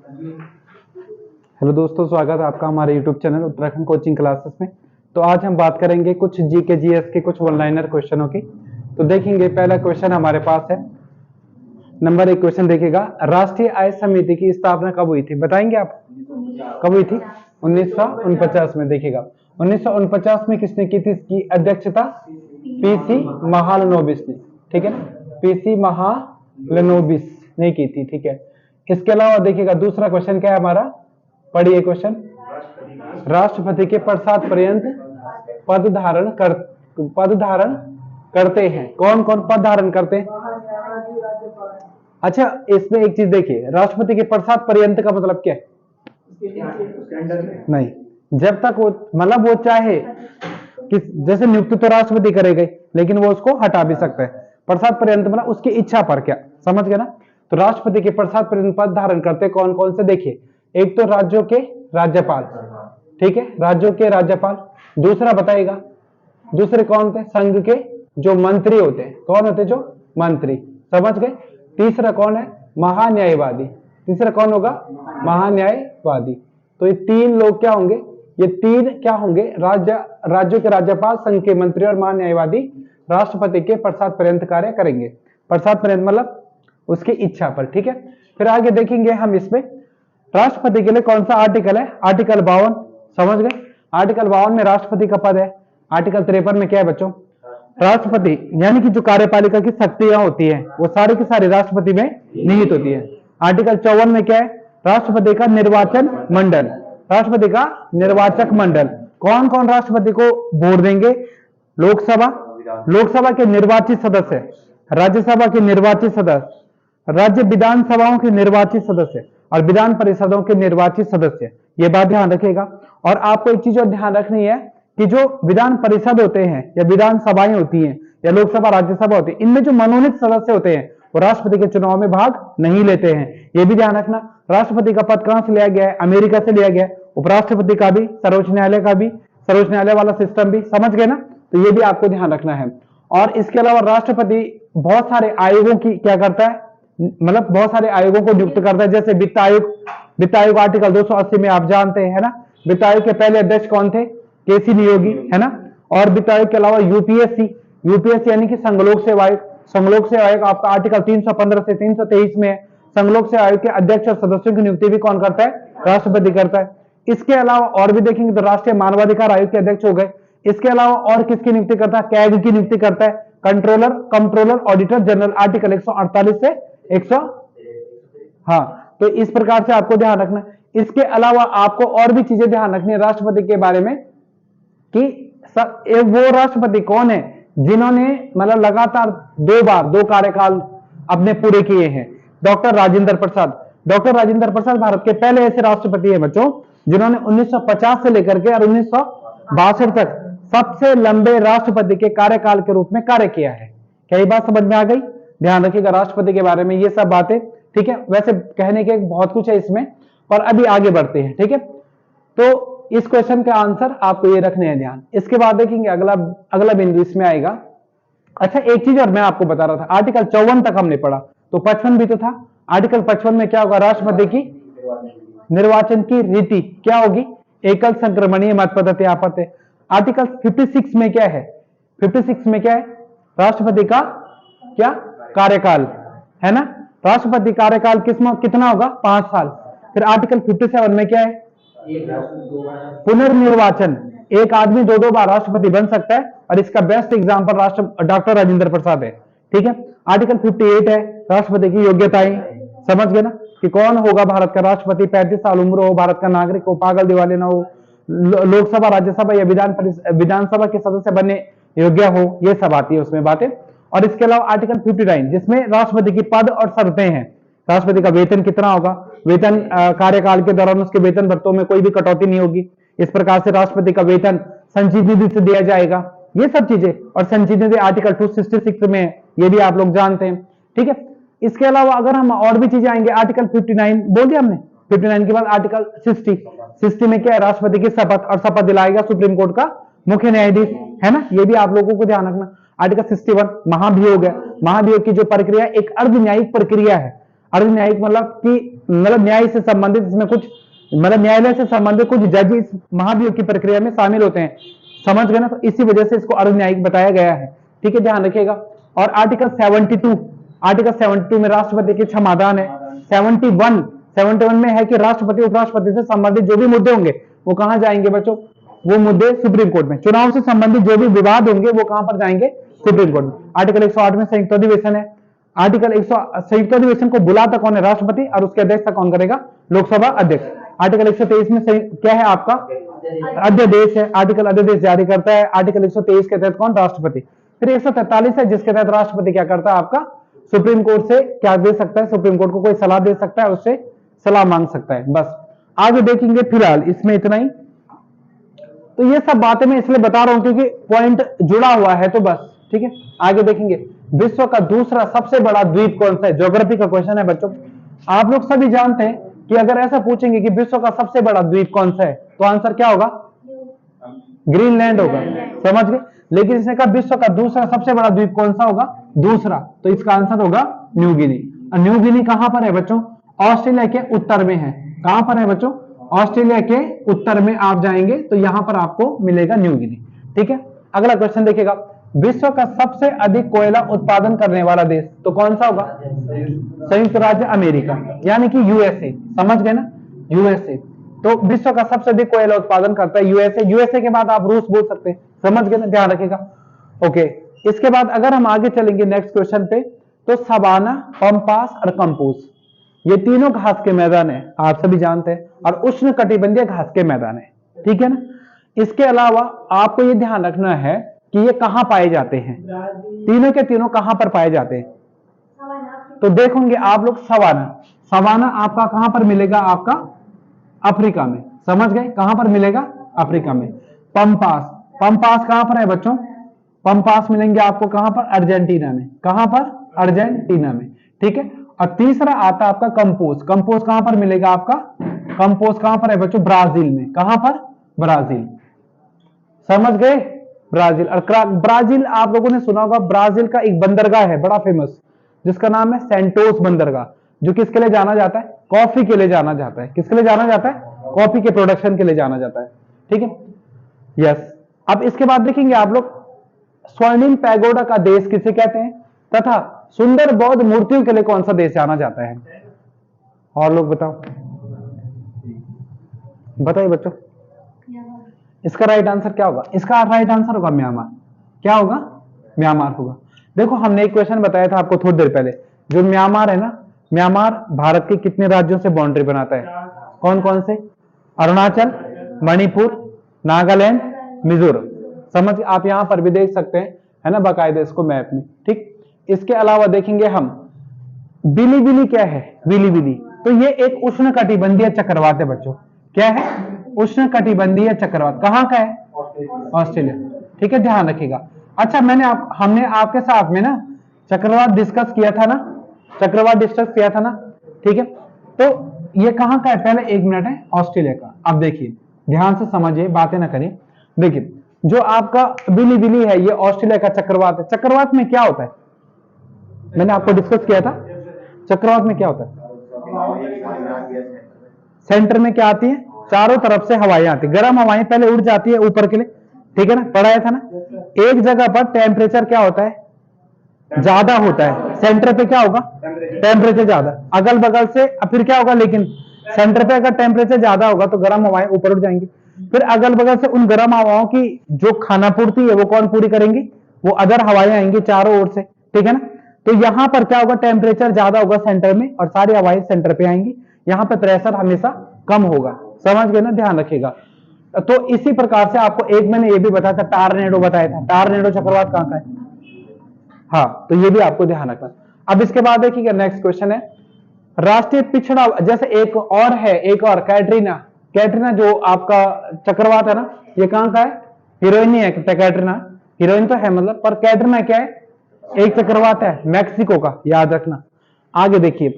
Hello दोस्तों, स्वागत है आपका हमारे YouTube channel Uttarakhand coaching classes में। तो आज हम बात करेंगे कुछ जीके जीएस के कुछ वन लाइनर क्वेश्चनों की। तो देखेंगे, पहला क्वेश्चन हमारे पास है। नंबर 1 क्वेश्चन देखिएगा, राष्ट्रीय आय समिति की स्थापना कब हुई थी? बताएंगे आप कब हुई थी? 1949 में। देखिएगा 1949 में किसने की थी इसकी अध्यक्षता? पीसी महालनोबिस ने। ठीक है ना, पीसी महालनोबिस ने की थी। ठीक है, इसके अलावा देखिएगा दूसरा क्वेश्चन क्या है हमारा, पढ़िए क्वेश्चन। राष्ट्रपति के पश्चात पर्यंत पद धारण करते हैं। कौन कौन पद धारण करते हैं? अच्छा, इसमें एक चीज देखिए, राष्ट्रपति के पश्चात पर्यंत का मतलब क्या है? नहीं, जब तक वो मतलब वो चाहे कि जैसे नियुक्ति तो राष्ट्रपति करेगा, लेकिन वो उसको हटा भी सकता है। पश्चात पर्यंत मतलब उसकी इच्छा पर, क्या समझ गए ना? तो राष्ट्रपति के पश्चात पर्यंत पद धारण करते कौन कौन से? देखिए, एक तो राज्यों के राज्यपाल, ठीक है, राज्यों के राज्यपाल। दूसरा बताइएगा, दूसरे कौन थे? संघ के जो मंत्री होते हैं। कौन होते? जो मंत्री, समझ गए। तीसरा कौन है? महान्यायवादी। तीसरा कौन होगा? महान्यायवादी। तो ये तीन लोग क्या होंगे? ये तीन क्या होंगे? राज्यों के राज्यपाल, संघ के मंत्री और महान्यायवादी राष्ट्रपति के पश्चात पर्यंत कार्य करेंगे। पश्चात पर्यंत मतलब उसकी इच्छा पर। ठीक है, फिर आगे देखेंगे हम इसमें राष्ट्रपति के लिए कौन सा आर्टिकल है? आर्टिकल 52। समझ गए, आर्टिकल 52 में राष्ट्रपति का पद है। आर्टिकल 53 में क्या है बच्चों? राष्ट्रपति यानी कि जो कार्यपालिका की शक्तियां होती है वो सारी की सारी राष्ट्रपति में निहित होती है। आर्टिकल 54 में क्या है? राष्ट्रपति का निर्वाचन मंडल। राष्ट्रपति का निर्वाचक मंडल। कौन कौन राष्ट्रपति को वोट देंगे? लोकसभा के निर्वाचित सदस्य, राज्यसभा के निर्वाचित सदस्य, राज्य विधानसभाओं के निर्वाचित सदस्य और विधान परिषदों के निर्वाचित सदस्य। ये बात ध्यान रखिएगा। और आपको एक चीज और ध्यान रखनी है कि जो विधान परिषद होते हैं या विधानसभाएं होती हैं या लोकसभा राज्यसभा होती है, इनमें जो मनोनीत सदस्य होते हैं वो राष्ट्रपति के चुनाव में भाग नहीं लेते हैं। ये भी ध्यान रखना। राष्ट्रपति का पद कहां से लिया गया है? अमेरिका से लिया गया है। उपराष्ट्रपति का भी, सर्वोच्च न्यायालय का भी, सर्वोच्च न्यायालय वाला सिस्टम भी। समझ गए ना? तो ये भी आपको ध्यान रखना है। और इसके अलावा राष्ट्रपति बहुत सारे आयोगों की क्या करता है, मतलब बहुत सारे आयोगों को नियुक्त करता है। जैसे वित्त आयोग आर्टिकल 280 में आप जानते हैं ना। वित्त आयोग के पहले अध्यक्ष कौन थे? केसी नियोगी, है ना। और वित्त आयोग के अलावा यूपीएससी यानी कि संघलोक सेवा आयोग। संघलोक सेवा आयोग आपका आर्टिकल 315 से 323 में है। संघलोक सेवा आयोग के अध्यक्ष और सदस्यों की नियुक्ति भी कौन करता है? राष्ट्रपति करता है। इसके अलावा और भी देखेंगे तो राष्ट्रीय मानवाधिकार आयोग के अध्यक्ष हो गए। इसके अलावा और किसकी नियुक्ति करता है? कैग की नियुक्ति करता है। कंट्रोलर ऑडिटर जनरल, आर्टिकल 148 से 100। हाँ, तो इस प्रकार से आपको ध्यान रखना। इसके अलावा आपको और भी चीजें ध्यान रखनी है राष्ट्रपति के बारे में कि वो राष्ट्रपति कौन है जिन्होंने मतलब लगातार 2 बार 2 कार्यकाल अपने पूरे किए हैं। डॉक्टर राजेंद्र प्रसाद भारत के पहले ऐसे राष्ट्रपति हैं बच्चों जिन्होंने 1950 से लेकर के और 1962 तक सबसे लंबे राष्ट्रपति के कार्यकाल के रूप में कार्य किया है। क्या ये बात समझ में आ गई? ध्यान रखिएगा राष्ट्रपति के बारे में ये सब बातें। ठीक है, वैसे कहने के बहुत कुछ है इसमें, पर अभी आगे बढ़ते हैं। ठीक है, तो इस क्वेश्चन का आंसर आपको ये रखने हैं ध्यान। इसके बाद देखेंगे अगला बिंदु इसमें आएगा। अच्छा, एक चीज और मैं आपको बता रहा था, आर्टिकल 54 तक हमने पढ़ा, तो 55 भी तो था। आर्टिकल 55 में क्या होगा? राष्ट्रपति की निर्वाचन की रीति क्या होगी? एकल संक्रमणीय मत पद्धति आपत्ति। आर्टिकल 56 में क्या है? 56 में क्या है? राष्ट्रपति का क्या कार्यकाल, है ना। राष्ट्रपति कार्यकाल कितना होगा? 5 साल। फिर आर्टिकल 57 में क्या है? पुनर्निर्वाचन। एक आदमी 2 बार राष्ट्रपति बन सकता है और इसका best example doctor Rajendra Prasad है। ठीक है, आर्टिकल 58 है राष्ट्रपति की योग्यताएं। समझ गए ना कि कौन होगा भारत का राष्ट्रपति? 35 साल उम्र हो, भारत का नागरिक हो, पागल दिवाली ना हो, लोकसभा राज्यसभा या विधानसभा के सदस्य बनने योग्य हो, ये सब आती है उसमें बातें। और इसके अलावा आर्टिकल 59 जिसमें राष्ट्रपति की पद और शर्तें हैं। राष्ट्रपति का वेतन कितना होगा? वेतन कार्यकाल के दौरान उसके वेतन भत्तों में कोई भी कटौती नहीं होगी। इस प्रकार से राष्ट्रपति का वेतन संचित निधि से दिया जाएगा। ये सब चीजें, और संचित निधि आर्टिकल 266 में है, ये भी आप लोग जानते हैं। ठीक है, इसके अलावा अगर हम और भी चीजें आएंगे, आर्टिकल 59 बोल दिया हमने। 59 के बाद आर्टिकल 60 में क्या है? राष्ट्रपति की शपथ, और शपथ दिलाएगा सुप्रीम कोर्ट का मुख्य न्यायाधीश, है ना। ये भी आप लोगों को ध्यान रखना। आर्टिकल 61 महाभियोग है। महाभियोग की जो प्रक्रिया एक अर्ध न्यायिक प्रक्रिया है। अर्ध न्यायिक मतलब कि मतलब न्याय से संबंधित, इसमें कुछ मतलब न्यायालय से संबंधित कुछ जज इस महाभियोग की प्रक्रिया में शामिल होते हैं, समझ गए ना। तो इसी वजह से इसको अर्ध न्यायिक बताया गया है, ठीक है, ध्यान रखिएगा। और आर्टिकल 72 में राष्ट्रपति की क्षमादान है। 71 में है कि राष्ट्रपति उपराष्ट्रपति से संबंधित जो भी मुद्दे होंगे वो कहां जाएंगे बच्चों, वो मुद्दे सुप्रीम कोर्ट में। चुनाव से संबंधित जो भी विवाद होंगे वो कहां पर जाएंगे, सुप्रीम कोर्ट में। आर्टिकल 108 में संयुक्त अधिवेशन है। आर्टिकल 100 संयुक्त अधिवेशन को बुलाता कौन है, राष्ट्रपति, और उसकी अध्यक्षता कौन करेगा, लोकसभा अध्यक्ष। आर्टिकल 123 में क्या है आपका, अध्यादेश है। आर्टिकल अध्यादेश जारी करता है। आर्टिकल 123 के तहत कौन, राष्ट्रपति। फिर 143 है जिसके तहत राष्ट्रपति क्या करता है आपका, सुप्रीम कोर्ट से क्या दे सकता है, सुप्रीम कोर्ट को कोई सलाह दे सकता है, उससे सलाह मांग सकता है। बस आगे देखेंगे, फिलहाल इसमें इतना ही। तो ये सब बातें मैं इसलिए बता रहा हूं क्योंकि पॉइंट जुड़ा हुआ है, तो बस ठीक है। आगे देखेंगे, विश्व का दूसरा सबसे बड़ा द्वीप कौन सा है, ज्योग्राफी का क्वेश्चन है बच्चों। आप लोग सभी जानते हैं कि अगर ऐसा पूछेंगे कि विश्व का सबसे बड़ा द्वीप कौन सा है, तो आंसर क्या होगा, ग्रीनलैंड होगा, समझ गए। लेकिन इसने कहा विश्व का दूसरा सबसे बड़ा द्वीप कौन सा होगा, दूसरा, तो इसका आंसर होगा न्यू गिनी। और न्यू गिनी कहां पर है बच्चों, ऑस्ट्रेलिया के उत्तर में है। कहां पर है बच्चों, ऑस्ट्रेलिया के उत्तर में आप जाएंगे तो यहां पर आपको मिलेगा न्यू गिनी, ठीक है। अगला क्वेश्चन देखिएगा, विश्व का सबसे अधिक कोयला उत्पादन करने वाला देश तो कौन सा होगा, संयुक्त राज्य अमेरिका, यानी कि यूएसए, समझ गए ना, यूएसए। तो विश्व का सबसे अधिक कोयला उत्पादन करता है यूएसए। यूएसए के बाद आप रूस बोल सकते हैं, समझ गए ना, ध्यान रखिएगा। ओके, इसके बाद अगर हम आगे चलेंगे नेक्स्ट क्वेश्चन पे, तो सवाना, पंपास और कंपोज, ये तीनों घास के मैदान है, आप सभी जानते हैं, और उष्ण कटिबंधीय घास के मैदान है, ठीक है ना। इसके अलावा आपको ये ध्यान रखना है कि ये कहां पाए जाते हैं, तीनों के तीनों कहां पर पाए जाते हैं। तो देखोगे आप लोग, सवाना आपका कहां पर मिलेगा, आपका अफ्रीका में, समझ गए, कहां पर मिलेगा, अफ्रीका में। पंपास कहां पर है बच्चों, पंपास मिलेंगे आपको कहां पर, अर्जेंटीना में। कहां पर, अर्जेंटीना में, ठीक है। और तीसरा आता है आपका कंपोज। कंपोज कहां पर मिलेगा आपका, कंपोज कहां पर है बच्चों, ब्राजील में। कहां पर, ब्राजील, समझ गए, ब्राजील। और ब्राजील आप लोगों ने सुना होगा, ब्राजील का एक बंदरगाह है बड़ा फेमस, जिसका नाम है सेंटोस बंदरगाह, जो किसके लिए जाना जाता है, कॉफी के लिए जाना जाता है। किसके लिए जाना जाता है, कॉफी के प्रोडक्शन के लिए जाना जाता है, ठीक है, यस। अब इसके बाद देखेंगे आप लोग, स्वर्णिम पैगोडा का देश किसे कहते हैं, तथा सुंदर बौद्ध मूर्तियों के लिए कौन सा देश जाना जाता है, और लोग बताओ, बताइए बच्चों। इसका राइट आंसर क्या होगा, इसका राइट आंसर होगा म्यांमार। क्या होगा, म्यांमार होगा। देखो हमने एक क्वेश्चन बताया था आपको थोड़ी देर पहले, जो म्यांमार है ना, म्यांमार भारत के कितने राज्यों से बाउंड्री बनाता है, कौन कौन से, अरुणाचल, मणिपुर, नागालैंड, मिजोरम, समझ। आप यहां पर भी देख सकते हैं, है ना, बाकायदे इसको मैप में, ठीक। इसके अलावा देखेंगे हम, बिलीबिली क्या है, बिलीबिली, तो ये एक उष्ण कटिबंधीय चक्रवात है बच्चों। क्या है, उष्ण कटिबंधीय चक्रवात। कहां का है, ऑस्ट्रेलिया, ठीक है, ध्यान रखिएगा। अच्छा, हमने आपके साथ में ना चक्रवात डिस्कस किया था ना, चक्रवात डिस्कस किया था ना, ठीक है। तो ये कहां का है, पहले 1 मिनट है, ऑस्ट्रेलिया का। अब देखिए, ध्यान से समझिए, बातें ना करिए। देखिए, जो आपका बिलीबिली है, ये ऑस्ट्रेलिया का चक्रवात है। चक्रवात में क्या होता है, मैंने आपको डिस्कस किया था, चक्रवात में क्या होता है, सेंटर में क्या आती है, चारों तरफ से हवाएं आती है, गर्म हवाएं पहले उड़ जाती है ऊपर के लिए, ठीक है ना, पढ़ाया था ना। एक जगह पर टेम्परेचर क्या होता है, ज्यादा होता है, सेंटर पे क्या होगा, टेम्परेचर ज्यादा, अगल बगल से फिर क्या होगा, लेकिन सेंटर पे अगर टेम्परेचर ज्यादा होगा तो गर्म हवाएं ऊपर उठ जाएंगी। फिर अगल बगल से उन गर्म हवाओं की जो खाना पूर्ति है वो कौन पूरी करेंगी, वो अदर हवाएं आएंगी चारों ओर से, ठीक है ना। तो यहां पर क्या होगा, टेम्परेचर ज्यादा होगा सेंटर में और सारी हवाएं सेंटर पे आएंगी, यहां पे प्रेशर हमेशा कम होगा, समझ गए ना, ध्यान रखिएगा। तो इसी प्रकार से आपको एक मैंने ये भी बताया था, टारनेडो बताया था, टारनेडो चक्रवात कहां का है, हाँ, तो ये भी आपको ध्यान रखना। अब इसके बाद देखिएगा, नेक्स्ट क्वेश्चन है, राष्ट्रीय पिछड़ा, जैसे एक और है, एक और कैटरीना, कैटरीना जो आपका चक्रवात है ना, ये कहां का है, हीरोइन ही है कैटरीना, हीरोइन तो है मतलब, पर कैटरीना क्या है, एक चक्रवात है, मैक्सिको का, याद रखना। आगे देखिए,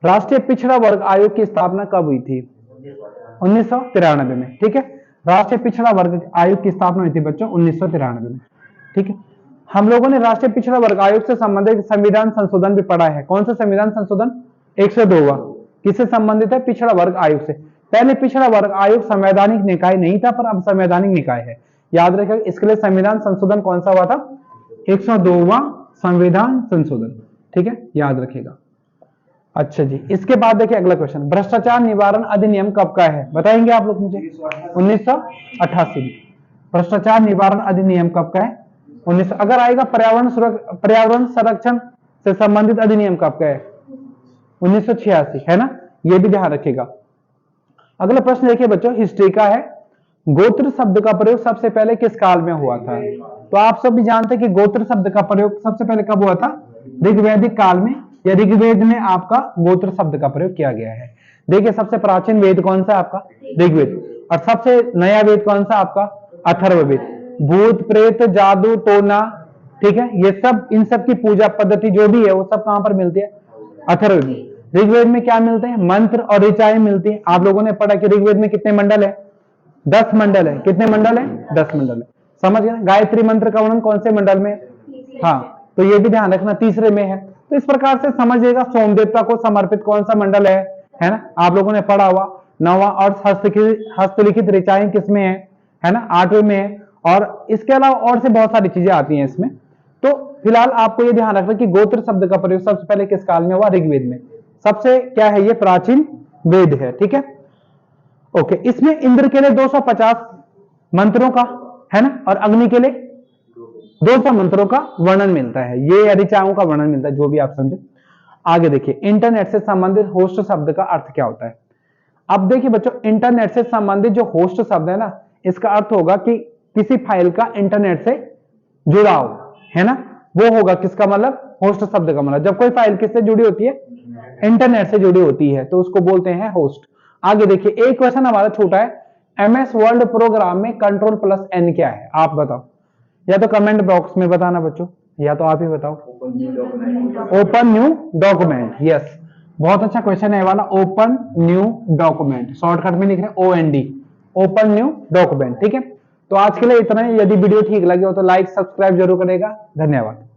राष्ट्रीय पिछड़ा वर्ग आयोग की स्थापना कब हुई थी, 1993 में, ठीक है। राष्ट्रीय पिछड़ा वर्ग आयोग की स्थापना हुई थी बच्चों 1993 में, ठीक है। हम लोगों ने राष्ट्रीय पिछड़ा वर्ग आयोग से संबंधित संविधान संशोधन भी पढ़ा है। कौन सा संविधान संशोधन, 102वां, किससे संबंधित है? पिछड़ा वर्ग आयोग से। पहले पिछड़ा वर्ग आयोग संवैधानिक निकाय नहीं था, पर अब संवैधानिक निकाय है। याद रखिएगा, इसके लिए संविधान संशोधन कौन सा हुआ था? 102वां संविधान संशोधन। ठीक है, याद रखिएगा। अच्छा जी, इसके बाद देखिए अगला क्वेश्चन, भ्रष्टाचार निवारण अधिनियम कब का है? बताएंगे आप लोग मुझे। 1988 में। भ्रष्टाचार निवारण अधिनियम कब का है? 19। अगर आएगा पर्यावरण संरक्षण से संबंधित अधिनियम कब का है? 1986, है ना, ये भी ध्यान रखिएगा। अगला प्रश्न देखिए बच्चों, हिस्ट्री का है। गोत्र शब्द का प्रयोग सबसे पहले किस काल में हुआ था? तो आप सब भी जानते हैं कि गोत्र शब्द का प्रयोग सबसे पहले कब हुआ था? ऋग्वैदिक काल में, या ऋग्वेद में आपका गोत्र शब्द का प्रयोग किया गया है। देखिए सबसे प्राचीन वेद कौन सा आपका? ऋग्वेद। और सबसे नया वेद कौन सा आपका? अथर्ववेद। भूत प्रेत जादू टोना, ठीक है, ये सब, इन सब की पूजा पद्धति जो भी है वो सब कहां पर मिलती है? अथर्ववेद में। ऋग्वेद में क्या मिलते हैं? मंत्र और ऋचाएं मिलती हैं। आप लोगों ने पढ़ा कि ऋग्वेद में कितने मंडल है? 10 मंडल है। कितने मंडल है? 10 मंडल है। समझ गए? गायत्री मंत्र का वर्णन कौन से मंडल में? हाँ, तो ये भी ध्यान रखना, तीसरे में है। तो इस प्रकार से समझिएगा, सोमदेवता को समर्पित कौन सा मंडल है ना, आप लोगों ने पढ़ा हुआ। 9वां। और हस्तलिखित ऋचाएं किसमें है ना, 8वें में है। और इसके अलावा और से बहुत सारी चीजें आती हैं इसमें। तो फिलहाल आपको ये ध्यान रखना कि गोत्र शब्द का प्रयोग सबसे पहले किस काल में हुआ? ऋग्वेद में। सबसे क्या है, ये प्राचीन वेद है। ठीक है, ओके। इसमें इंद्र के लिए 250 मंत्रों का, है ना, और अग्नि के लिए 200 मंत्रों का वर्णन मिलता है। ये ऋचाओं का वर्णन मिलता है, जो भी आप समझे। आगे देखिए, इंटरनेट से संबंधित होस्ट शब्द का अर्थ क्या होता है? अब देखिए बच्चों, इंटरनेट से संबंधित जो होस्ट शब्द है ना, इसका अर्थ होगा कि किसी फाइल का इंटरनेट से जुड़ाव, है ना, वो होगा किसका मतलब? होस्ट शब्द का मतलब। जब कोई फाइल किससे जुड़ी होती है? इंटरनेट से जुड़ी होती है, तो उसको बोलते हैं होस्ट। आगे देखिए, एक क्वेश्चन हमारा छोटा है, MS वर्ड प्रोग्राम में Ctrl+N क्या है? आप बताओ, या तो कमेंट बॉक्स में बताना बच्चों, या तो आप ही बताओ। Open new document. यस, बहुत अच्छा क्वेश्चन है वाला, ओपन न्यू डॉक्यूमेंट। शॉर्टकट में लिख रहे हैं OND, ओपन न्यू डॉक्यूमेंट। ठीक है, तो आज के लिए इतना ही। यदि वीडियो ठीक लगे हो तो लाइक सब्सक्राइब जरूर करेगा। धन्यवाद।